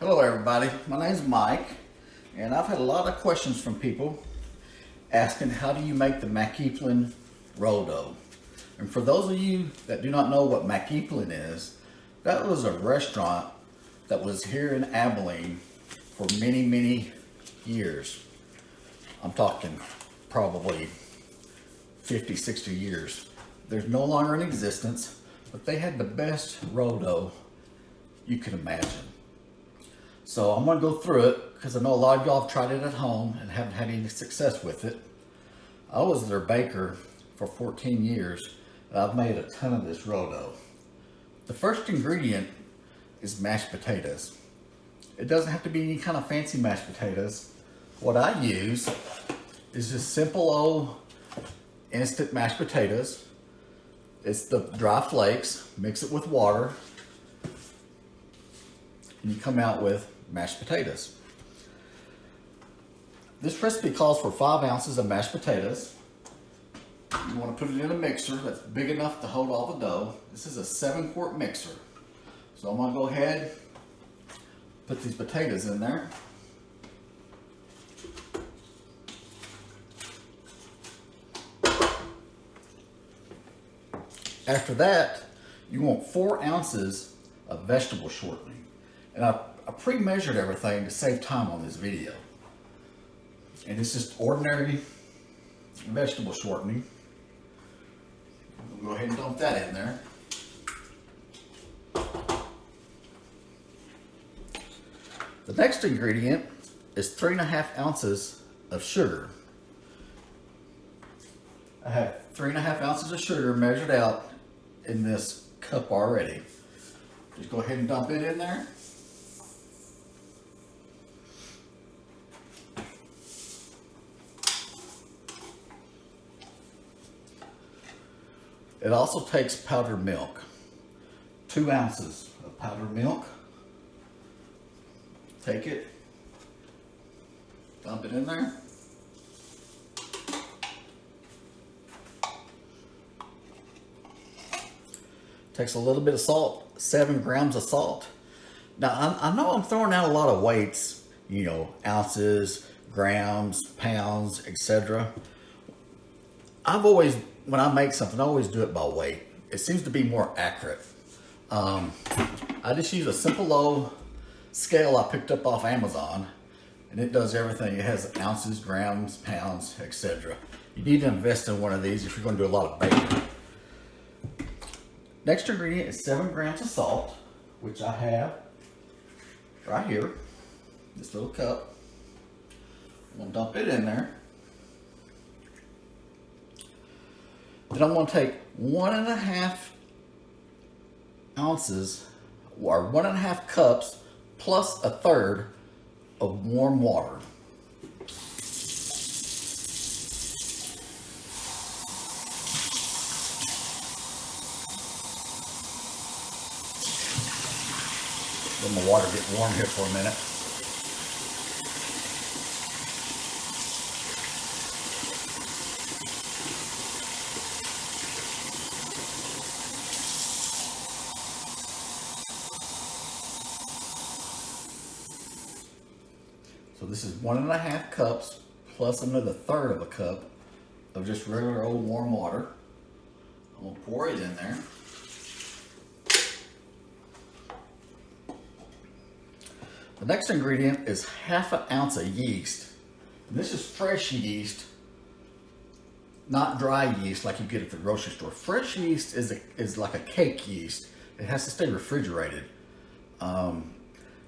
Hello everybody, my name is Mike, and I've had a lot of questions from people asking how do you make the Mack Eplens roll dough. And for those of you that do not know what Mack Eplens is, that was a restaurant that was here in Abilene for many years. I'm talking probably 50, 60 years. There's no longer in existence, but they had the best roll dough you can imagine. So I'm gonna go through it because I know a lot of y'all have tried it at home and haven't had any success with it. I was their baker for 14 years and I've made a ton of this roll dough. The first ingredient is mashed potatoes. It doesn't have to be any kind of fancy mashed potatoes. What I use is just simple old instant mashed potatoes. It's the dry flakes, mix it with water, and you come out with mashed potatoes. This recipe calls for 5 ounces of mashed potatoes. You want to put it in a mixer that's big enough to hold all the dough. This is a 7-quart mixer. So I'm going to go ahead, put these potatoes in there. After that, you want 4 ounces of vegetable shortening. And I pre-measured everything to save time on this video. And it's just ordinary vegetable shortening. We'll go ahead and dump that in there. The next ingredient is 3.5 ounces of sugar. I have 3.5 ounces of sugar measured out in this cup already. Just go ahead and dump it in there. It also takes powdered milk. 2 ounces of powdered milk. Take it, dump it in there. Takes a little bit of salt, 7 grams of salt. Now, I know I'm throwing out a lot of weights, you know, ounces, grams, pounds, etc. When I make something, I always do it by weight. It seems to be more accurate. I just use a simple old scale I picked up off Amazon, and it does everything. It has ounces, grams, pounds, etc. You need to invest in one of these if you're going to do a lot of baking. Next ingredient is 7 grams of salt, which I have right here, this little cup. I'm going to dump it in there. Then I'm going to take 1.5 ounces or 1.5 cups plus 1/3 of warm water. Let my water get warm here for a minute. So this is 1.5 cups plus another 1/3 of a cup of just regular old warm water. I'm gonna pour it in there. The next ingredient is 1/2 ounce of yeast. And this is fresh yeast, not dry yeast like you get at the grocery store. Fresh yeast is like a cake yeast. It has to stay refrigerated.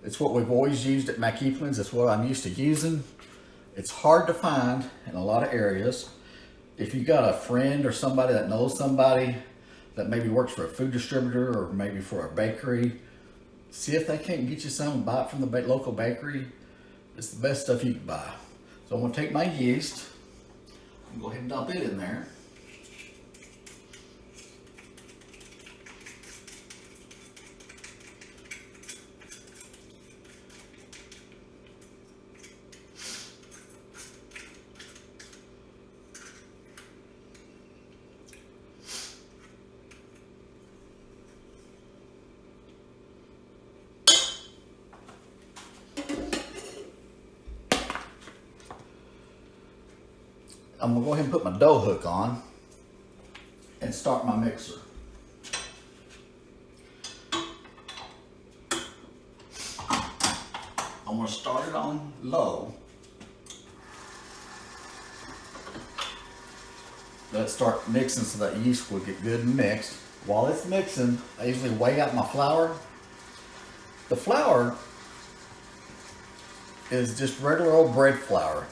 It's what we've always used at Mack Eplens. It's what I'm used to using. It's hard to find in a lot of areas. If you got a friend or somebody that knows somebody that maybe works for a food distributor or maybe for a bakery, see if they can't get you some and buy it from the local bakery. It's the best stuff you can buy. So I'm going to take my yeast and go ahead and dump it in there. I'm gonna go ahead and put my dough hook on and start my mixer. I'm gonna start it on low. Let it start mixing so that yeast will get good and mixed. While it's mixing, I usually weigh out my flour. The flour is just regular old bread flour.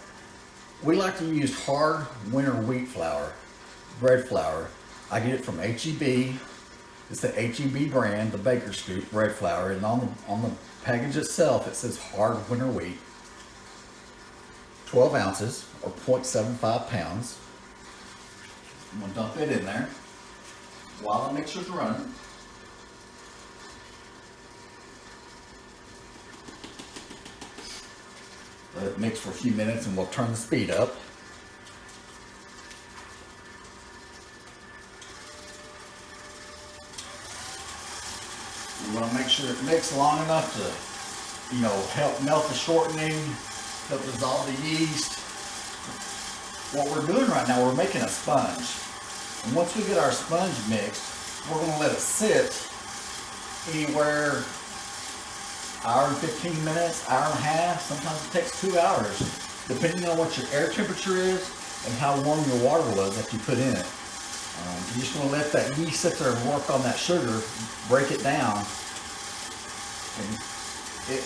We like to use hard winter wheat flour, bread flour. I get it from HEB. It's the HEB brand, the Baker Scoop bread flour, and on the package itself it says hard winter wheat. 12 ounces or 0.75 pounds. I'm gonna dump it in there while the mixer's running. Let it mix for a few minutes and we'll turn the speed up. We want to make sure it mixes long enough to, help melt the shortening, help dissolve the yeast. What we're doing right now, we're making a sponge. And once we get our sponge mixed, we're going to let it sit anywhere hour and 15 minutes, hour and a half. Sometimes it takes 2 hours, depending on what your air temperature is and how warm your water was that you put in it. You just want to let that yeast sit there and work on that sugar, break it down, and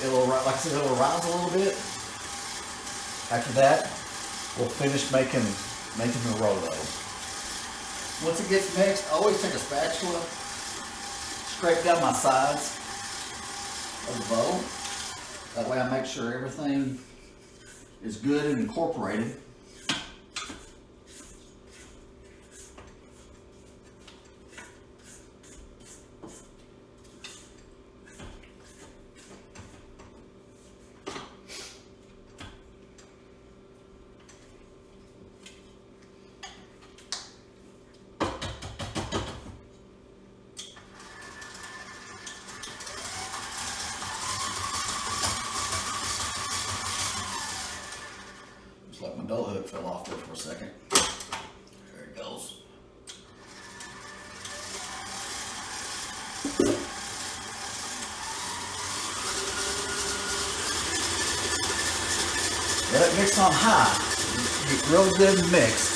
it'll, like I said, it'll rise a little bit. After that, we'll finish making the roll dough. Once it gets mixed, I always take a spatula, scrape down my sides of the bowl. That way I make sure everything is good and incorporated. Like my dough hook fell off there for a second. There it goes. Let it mix on high. Get real good mixed.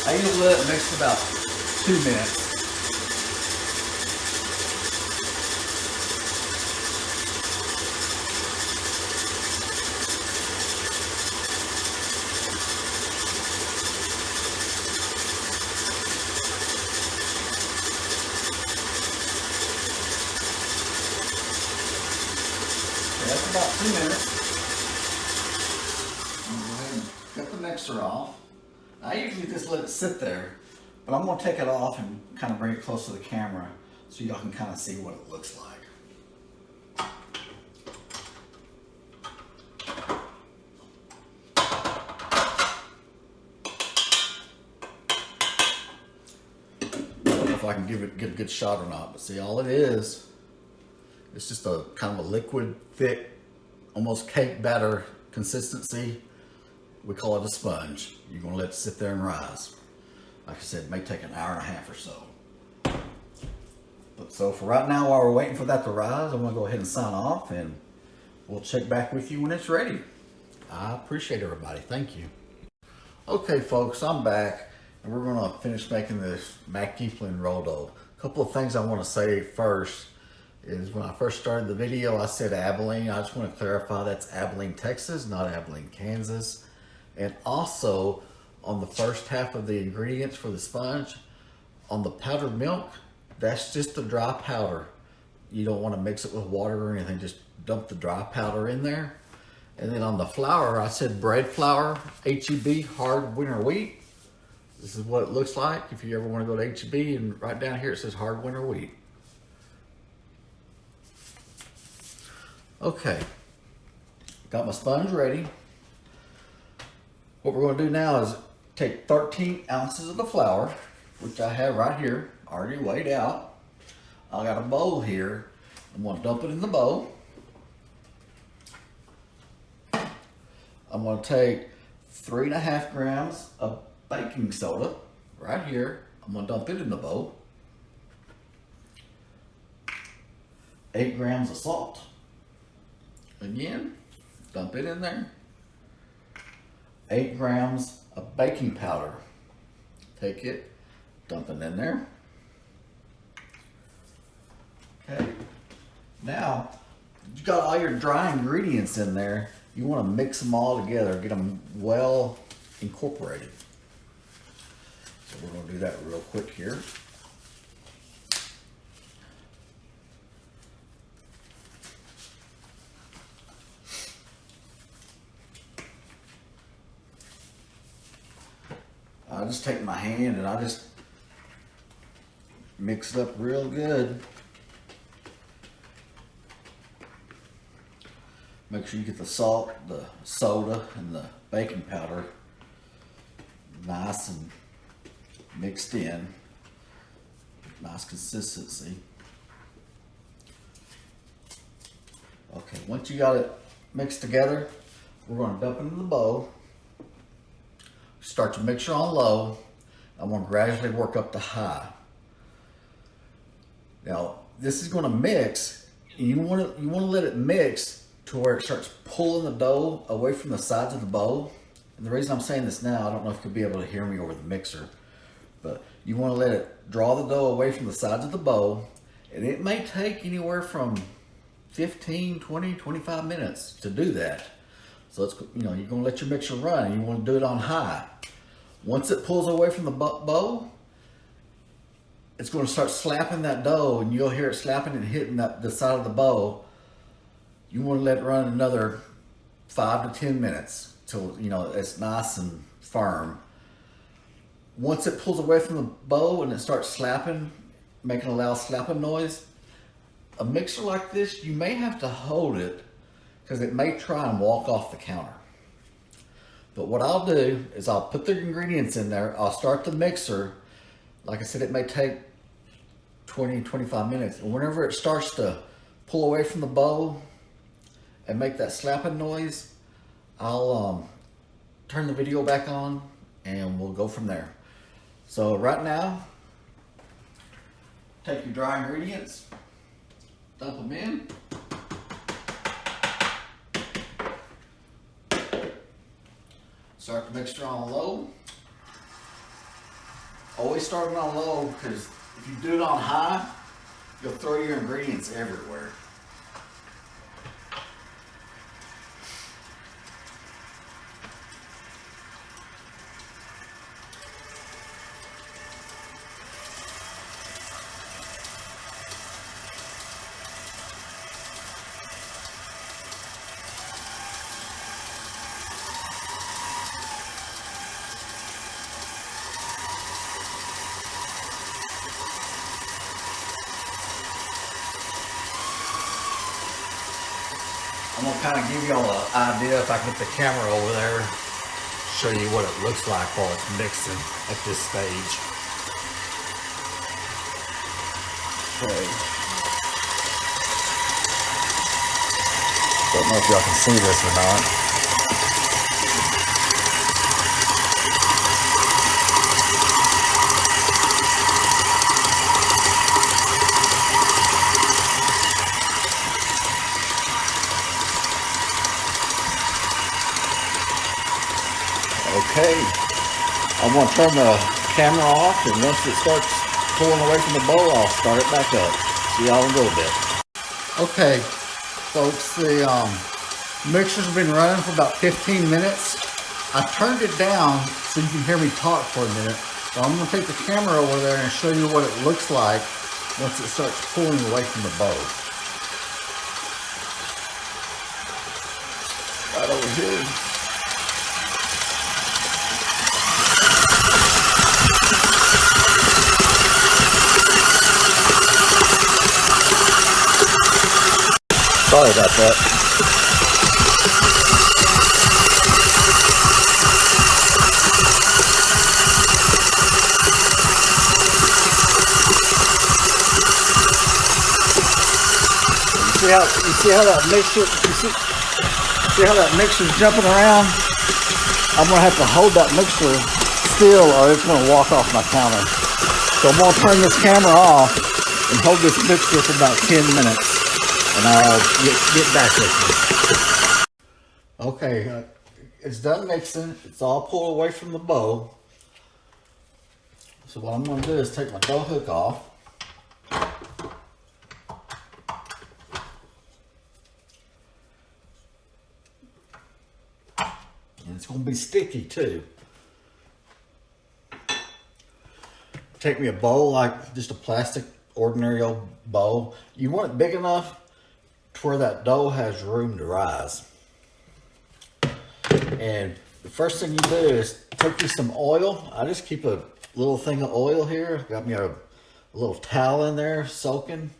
I usually let it mix for about 2 minutes. Okay, that's about 2 minutes. I'm gonna go ahead and cut the mixer off. I usually just let it sit there, but I'm going to take it off and kind of bring it close to the camera so y'all can kind of see what it looks like. I don't know if I can get a good shot or not, but see, all it is, it's just a kind of a liquid, thick, almost cake batter consistency. We call it a sponge. You're gonna let it sit there and rise. Like I said, it may take an hour and a half or so. But so for right now, while we're waiting for that to rise, I'm gonna go ahead and sign off and we'll check back with you when it's ready. I appreciate everybody, thank you. Okay folks, I'm back and we're gonna finish making this Mack Eplens roll dough. A couple of things I wanna say first is when I first started the video, I said Abilene. I just wanna clarify that's Abilene, Texas, not Abilene, Kansas. And also, on the first half of the ingredients for the sponge, on the powdered milk, that's just the dry powder. You don't want to mix it with water or anything, just dump the dry powder in there. And then on the flour, I said bread flour, HEB, hard winter wheat, This is what it looks like if you ever want to go to H-E-B, and right down here it says hard winter wheat. Okay, got my sponge ready. What we're going to do now is take 13 ounces of the flour, which I have right here, already weighed out. I got a bowl here. I'm going to dump it in the bowl. I'm going to take 3.5 grams of baking soda right here. I'm going to dump it in the bowl. 8 grams of salt. Again, dump it in there. 8 grams of baking powder. Take it, dump it in there. Okay. Now, you got all your dry ingredients in there. You want to mix them all together, get them well incorporated. So we're going to do that real quick here. I just take my hand and I just mix it up real good. Make sure you get the salt, the soda, and the baking powder nice and mixed in. Nice consistency. Okay, once you got it mixed together, we're going to dump it into the bowl. Start your mixture on low. I'm going to gradually work up to high. Now, this is going to mix. And you want to let it mix to where it starts pulling the dough away from the sides of the bowl. And the reason I'm saying this now, I don't know if you'll be able to hear me over the mixer, but you want to let it draw the dough away from the sides of the bowl. And it may take anywhere from 15, 20, 25 minutes to do that. So it's, you're going to let your mixer run, and you want to do it on high. Once it pulls away from the bowl, it's going to start slapping that dough, and you'll hear it slapping and hitting the side of the bowl. You want to let it run another 5 to 10 minutes till it's nice and firm. Once it pulls away from the bowl and it starts slapping, making a loud slapping noise, a mixer like this, you may have to hold it because it may try and walk off the counter. But what I'll do is I'll put the ingredients in there. I'll start the mixer. Like I said, it may take 20, 25 minutes. And whenever it starts to pull away from the bowl and make that slapping noise, I'll turn the video back on and we'll go from there. So right now, take your dry ingredients, dump them in. Start the mixture on low. Always start it on low, because if you do it on high, you'll throw your ingredients everywhere. I'm gonna kind of give y'all an idea, if I can get the camera over there, show you what it looks like while it's mixing at this stage. Okay. Don't know if y'all can see this or not. Okay, I'm going to turn the camera off, and once it starts pulling away from the bowl, I'll start it back up. See y'all in a little bit. Okay, folks, the mixer's been running for about 15 minutes. I turned it down so you can hear me talk for a minute. So I'm going to take the camera over there and show you what it looks like once it starts pulling away from the bowl. Right over here. Sorry about that. You see how that mixture, see how that mixture's jumping around? I'm gonna have to hold that mixture still or it's gonna walk off my counter. So I'm gonna turn this camera off and hold this mixture for about 10 minutes and I'll get back with you. Okay, it's done mixing. It's all pulled away from the bowl. So what I'm gonna do is take my dough hook off. And it's going to be sticky too. Take me a bowl, like just a plastic, ordinary old bowl. You want it big enough to where that dough has room to rise. And the first thing you do is take you some oil. I just keep a little thing of oil here. Got me a little towel in there soaking.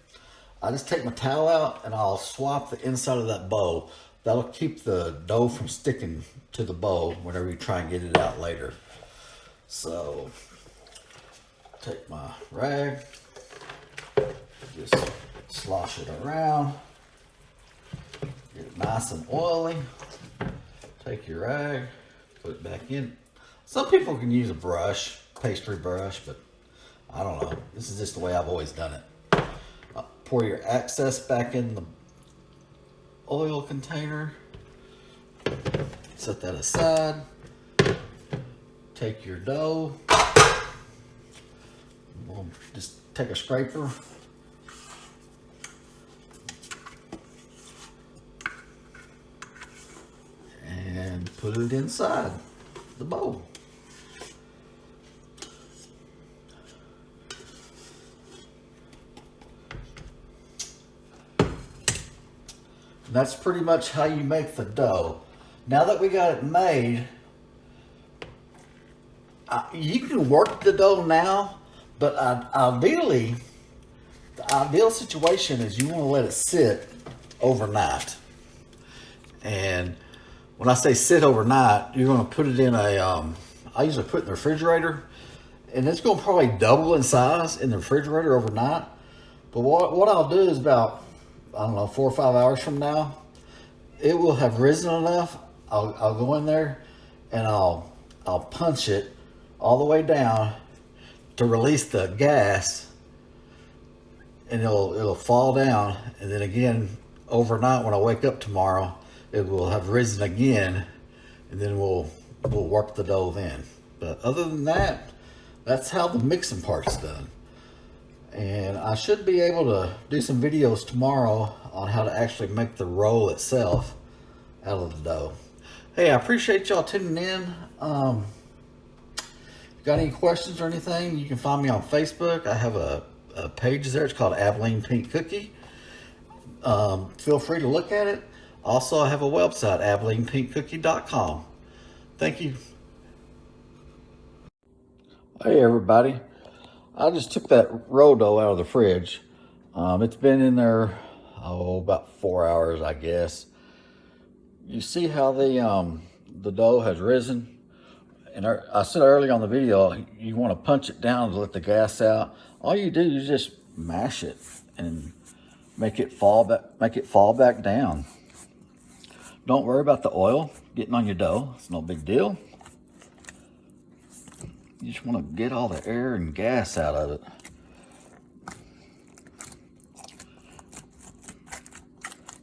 I just take my towel out and I'll swap the inside of that bowl. That'll keep the dough from sticking to the bowl whenever you try and get it out later. So, take my rag, just slosh it around, get it nice and oily. Take your rag, put it back in. Some people can use a brush, pastry brush, but I don't know. This is just the way I've always done it. Pour your excess back in the oil container. Set that aside. Take your dough. We'll just take a scraper. And put it inside the bowl. And that's pretty much how you make the dough. Now that we got it made, you can work the dough now, but ideally, the ideal situation is you want to let it sit overnight. And when I say sit overnight, you're going to put it in a, I usually put it in the refrigerator, and it's going to probably double in size in the refrigerator overnight. But what I'll do is about, I don't know, 4 or 5 hours from now, it will have risen enough. I'll go in there and I'll punch it all the way down to release the gas, and it'll fall down. And then again, overnight when I wake up tomorrow, it will have risen again, and then we'll work the dough then. But other than that, that's how the mixing part's done. And I should be able to do some videos tomorrow on how to actually make the roll itself out of the dough. Hey, I appreciate y'all tuning in. If you got any questions or anything, you can find me on Facebook. I have a page there. It's called Abilene Pink Cookie. Feel free to look at it. Also, I have a website, AbilenePinkCookie.com. Thank you. Hey, everybody. I just took that roll dough out of the fridge. It's been in there, about 4 hours, I guess. You see how the dough has risen? And I said earlier on the video, you want to punch it down to let the gas out. All you do is just mash it and make it fall back down. Don't worry about the oil getting on your dough. It's no big deal. You just want to get all the air and gas out of it.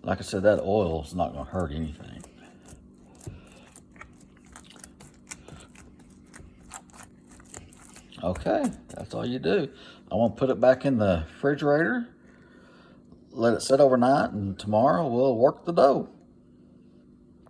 Like I said, that oil is not going to hurt anything. Okay, that's all you do. I want to put it back in the refrigerator, let it sit overnight, and tomorrow we'll work the dough.